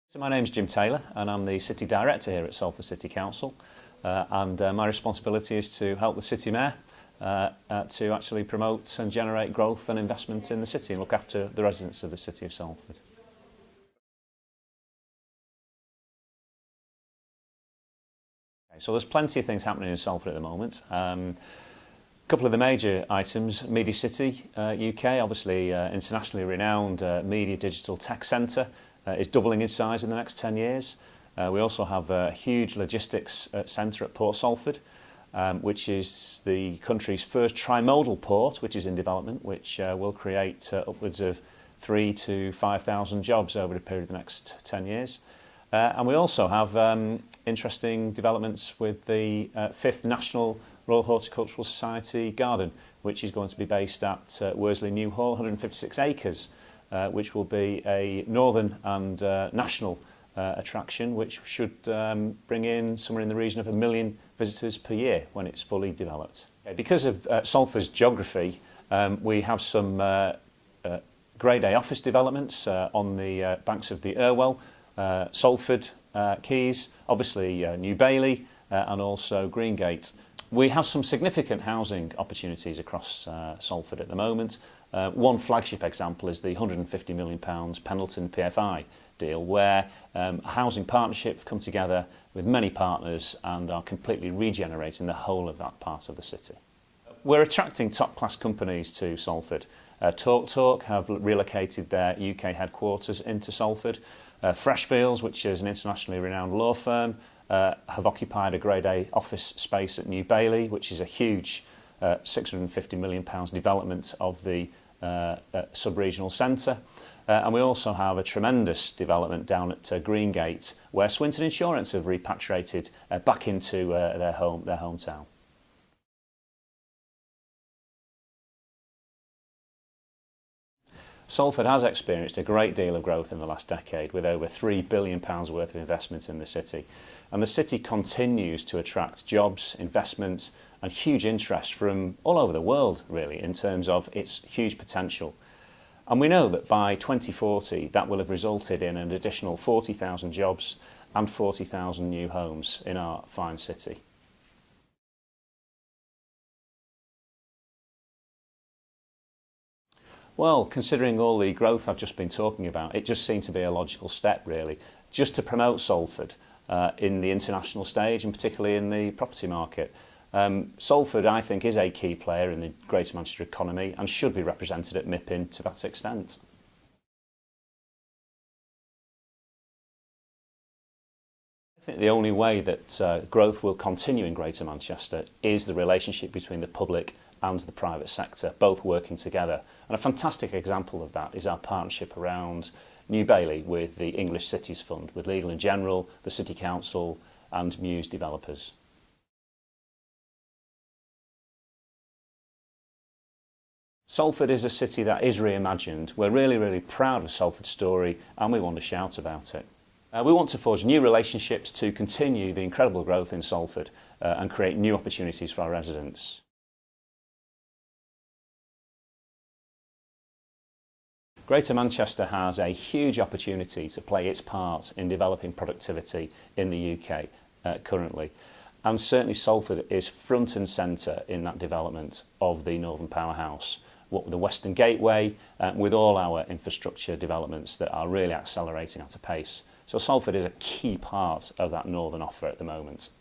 So my name's Jim Taylor and I'm the City Director here at Salford City Council and my responsibility is to help the City Mayor to actually promote and generate growth and investment in the city and look after the residents of the City of Salford. Okay, so there's plenty of things happening in Salford at the moment. A couple of the major items: Media City UK, obviously internationally renowned media digital tech centre, is doubling in size in the next 10 years. We also have a huge logistics centre at Port Salford, which is the country's first trimodal port, which is in development, which will create upwards of 3,000 to 5,000 jobs over the period of the next 10 years. And we also have interesting developments with the 5th National Royal Horticultural Society Garden, which is going to be based at Worsley New Hall, 156 acres, which will be a northern and national attraction, which should bring in somewhere in the region of 1 million visitors per year when it's fully developed. Because of Salford's geography, we have some Grade A office developments on the banks of the Irwell, Salford Quays, obviously New Bailey and also Greengate. We have some significant housing opportunities across Salford at the moment. One flagship example is the £150 million Pendleton PFI deal, where a housing partnership have come together with many partners and are completely regenerating the whole of that part of the city. We're attracting top-class companies to Salford. TalkTalk have relocated their UK headquarters into Salford. Freshfields, which is an internationally renowned law firm, have occupied a Grade A office space at New Bailey, which is a huge £650 million development of the sub-regional centre. And we also have a tremendous development down at Greengate, where Swinton Insurance have repatriated back into their hometown. Salford has experienced a great deal of growth in the last decade, with over £3 billion worth of investment in the city. And the city continues to attract jobs, investment and huge interest from all over the world, really, in terms of its huge potential. And we know that by 2040 that will have resulted in an additional 40,000 jobs and 40,000 new homes in our fine city. Well, considering all the growth I've just been talking about, it just seemed to be a logical step, really, just to promote Salford in the international stage and particularly in the property market. Salford, I think, is a key player in the Greater Manchester economy and should be represented at MIPIM to that extent. I think the only way that growth will continue in Greater Manchester is the relationship between the public and the private sector, both working together. And a fantastic example of that is our partnership around New Bailey with the English Cities Fund, with Legal & General, the City Council and Muse developers. Salford is a city that is reimagined. We're really proud of Salford's story and we want to shout about it. We want to forge new relationships to continue the incredible growth in Salford and create new opportunities for our residents. Greater Manchester has a huge opportunity to play its part in developing productivity in the UK currently. And certainly Salford is front and centre in that development of the Northern Powerhouse, what with the Western Gateway, with all our infrastructure developments that are really accelerating at a pace. So Salford is a key part of that northern offer at the moment.